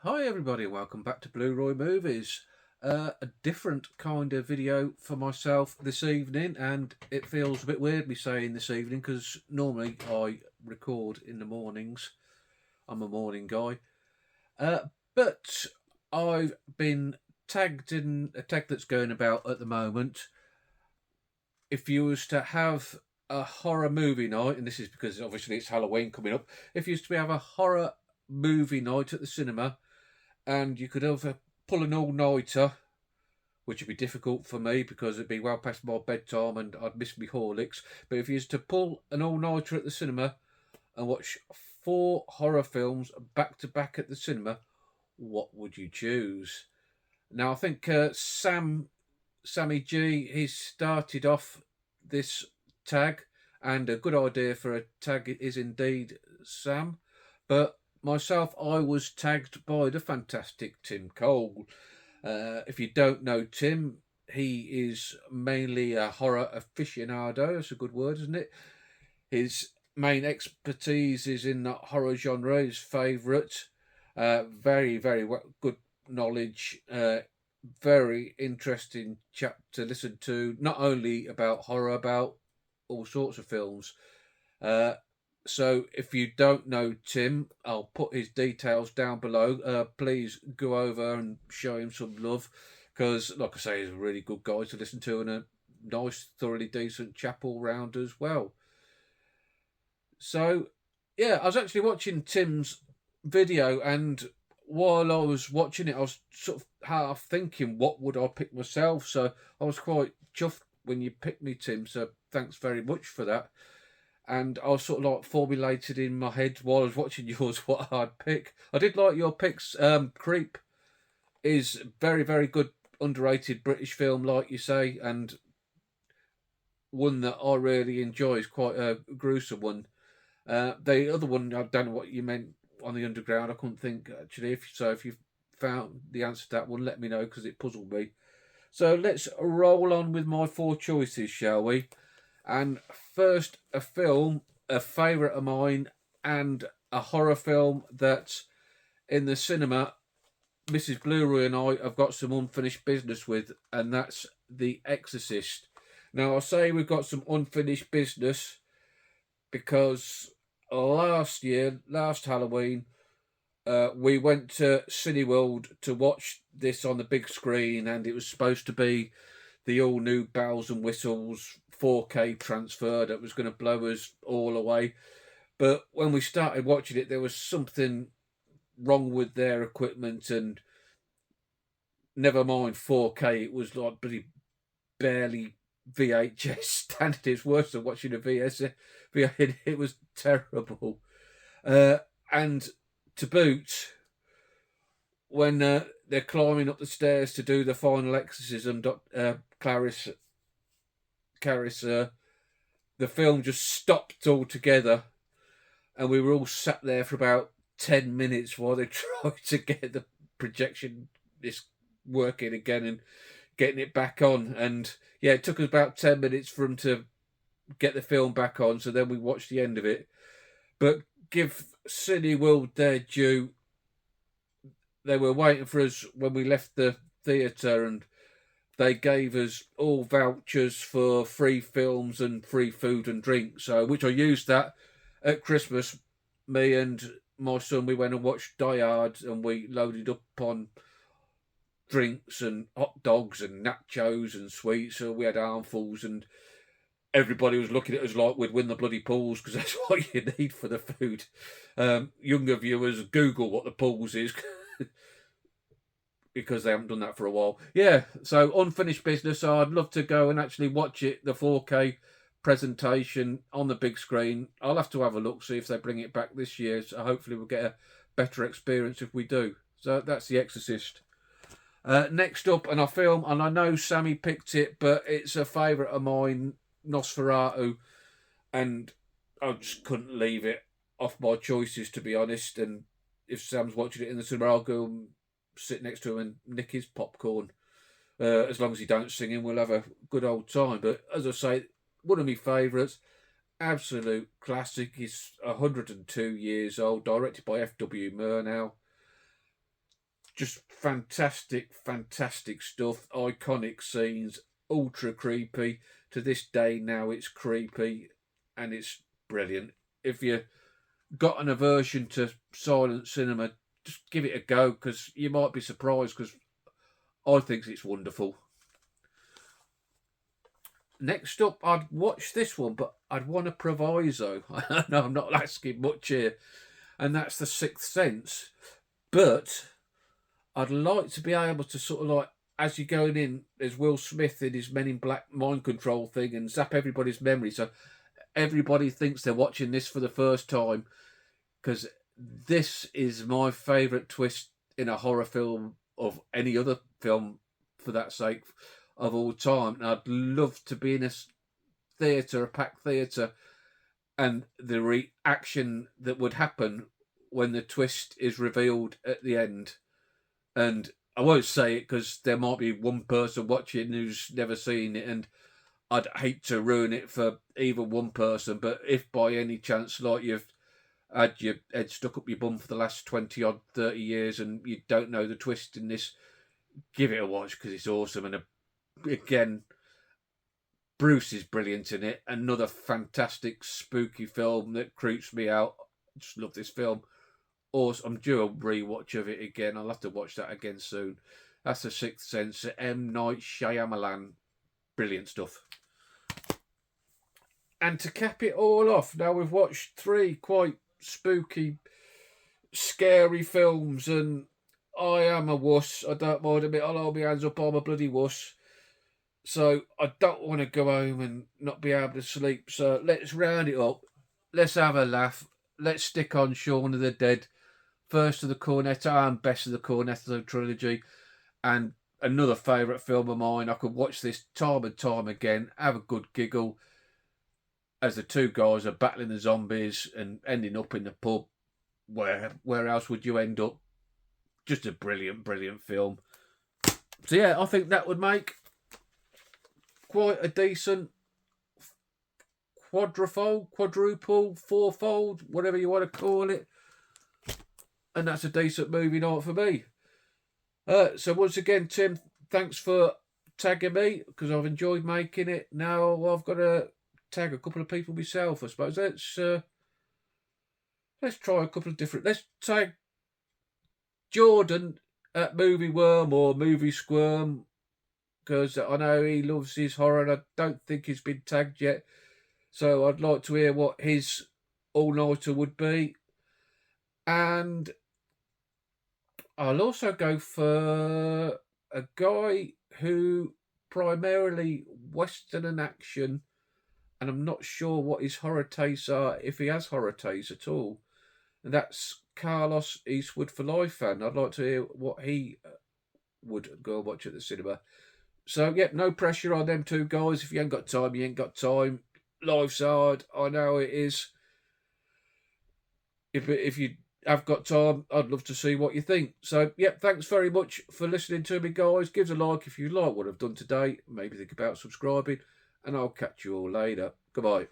Hi everybody, welcome back to Blu-Roy Movies. A different kind of video for myself this evening, and it feels a bit weird me saying this evening because normally I record in the mornings. I'm a morning guy. But I've been tagged in a tag that's going about at the moment. If you was to have a horror movie night, and this is because obviously it's Halloween coming up, if you was to have a horror movie night at the cinema, and you could either pull an all-nighter, which would be difficult for me because it'd be well past my bedtime and I'd miss my Horlicks. But if you was to pull an all-nighter at the cinema and watch 4 horror films back to back at the cinema, what would you choose? Now, I think Sammy G, he started off this tag, and a good idea for a tag is indeed Sam. But myself, I was tagged by the fantastic Tim Cole. If you don't know Tim, he is mainly a horror aficionado. That's a good word, isn't it? His main expertise is in that horror genre, his favourite. Very, very good knowledge. Very interesting chap to listen to, not only about horror, about all sorts of films. So if you don't know Tim, I'll put his details down below. Please go over and show him some love because, like I say, he's a really good guy to listen to and a nice, thoroughly decent chap all round as well. So, yeah, I was actually watching Tim's video, and while I was watching it, I was sort of half thinking, what would I pick myself? So I was quite chuffed when you picked me, Tim. So thanks very much for that. And I was sort of like formulated in my head while I was watching yours what I'd pick. I did like your picks. Creep is very, very good, underrated British film, like you say, and one that I really enjoy. Is quite a gruesome one. The other one, I don't know what you meant on the underground. I couldn't think actually. If you found the answer to that one, let me know because it puzzled me. So let's roll on with my 4 choices, shall we? And first, a film, a favourite of mine, and a horror film that in the cinema, Mrs. Blu-Roy and I have got some unfinished business with, and that's The Exorcist. Now, I say we've got some unfinished business because last Halloween, we went to Cineworld to watch this on the big screen, and it was supposed to be the all new bells and whistles 4K transfer that was going to blow us all away. But when we started watching it, there was something wrong with their equipment, and never mind 4K, it was like pretty barely VHS standard. It's worse than watching a VS. It was terrible. And to boot, when they're climbing up the stairs to do the final exorcism, Clarice, the film just stopped altogether, and we were all sat there for about 10 minutes while they tried to get the projection this working again and getting it back on. And yeah, it took us about 10 minutes for them to get the film back on. So then we watched the end of it. But give Cineworld their due. They were waiting for us when we left the theatre, and they gave us all vouchers for free films and free food and drink. So, which I used that at Christmas. Me and my son, we went and watched Die Hard, and we loaded up on drinks and hot dogs and nachos and sweets. So we had armfuls, and everybody was looking at us like we'd win the bloody pools because that's what you need for the food. Younger viewers, Google what the pools is. Because they haven't done that for a while. Yeah, so unfinished business. So I'd love to go and actually watch it, the 4K presentation on the big screen. I'll have to have a look, see if they bring it back this year. So hopefully we'll get a better experience if we do. So that's The Exorcist. Next up, and I know Sammy picked it, but it's a favourite of mine, Nosferatu, and I just couldn't leave it off my choices, to be honest. And if Sam's watching it in the cinema, I'll go and sit next to him and nick his popcorn. As long as he don't sing him, we'll have a good old time. But as I say, one of my favourites, absolute classic. He's 102 years old, directed by F.W. Murnau. just fantastic, fantastic stuff. Iconic scenes, ultra creepy. To this day now, it's creepy, and it's brilliant. If you got an aversion to silent cinema, just give it a go, because you might be surprised, because I think it's wonderful. Next up, I'd watch this one, but I'd want a proviso. No, I'm not asking much here, and that's The Sixth Sense. But I'd like to be able to sort of like, as you're going in, there's Will Smith in his Men in Black mind control thing and zap everybody's memory. So everybody thinks they're watching this for the first time, because this is my favourite twist in a horror film, of any other film for that sake, of all time. And I'd love to be in a theatre, a packed theatre, and the reaction that would happen when the twist is revealed at the end. And I won't say it, because there might be one person watching who's never seen it, and I'd hate to ruin it for even one person. But if by any chance, like, you've had your head stuck up your bum for the last 20 odd 30 years and you don't know the twist in this, give it a watch, because it's awesome. And again, Bruce is brilliant in it. Another fantastic spooky film that creeps me out. I just love this film. Awesome. I'm due a rewatch of it again. I'll have to watch that again soon. That's The Sixth Sense. M. Night Shyamalan. Brilliant stuff. And to cap it all off, now we've watched 3 quite spooky, scary films, and I am a wuss. I don't mind a bit. I'll hold my hands up. I'm a bloody wuss. So I don't want to go home and not be able to sleep. So let's round it up. Let's have a laugh. Let's stick on Shaun of the Dead, first of the Cornetto and best of the Cornetto trilogy, and another favourite film of mine. I could watch this time and time again, have a good giggle as the 2 guys are battling the zombies and ending up in the pub. Where else would you end up? Just a brilliant, brilliant film. So yeah, I think that would make quite a decent quadruple, fourfold, whatever you want to call it. And that's a decent movie night for me. So once again, Tim, thanks for tagging me, because I've enjoyed making it. Now I've got to tag a couple of people myself, I suppose. Let's try a couple of different. Let's tag Jordan at Movie Worm or Movie Squirm, because I know he loves his horror, and I don't think he's been tagged yet. So I'd like to hear what his all-nighter would be. And I'll also go for a guy who primarily Western and action, and I'm not sure what his horror tastes are, if he has horror tastes at all. And that's Carlos Eastwood for Life, and I'd like to hear what he would go and watch at the cinema. So, yeah, no pressure on them 2 guys. If you ain't got time, you ain't got time. Life's hard. I know it is. If you have got time, I'd love to see what you think. So, yeah, thanks very much for listening to me, guys. Give us a like if you like what I've done today. Maybe think about subscribing. And I'll catch you all later. Goodbye.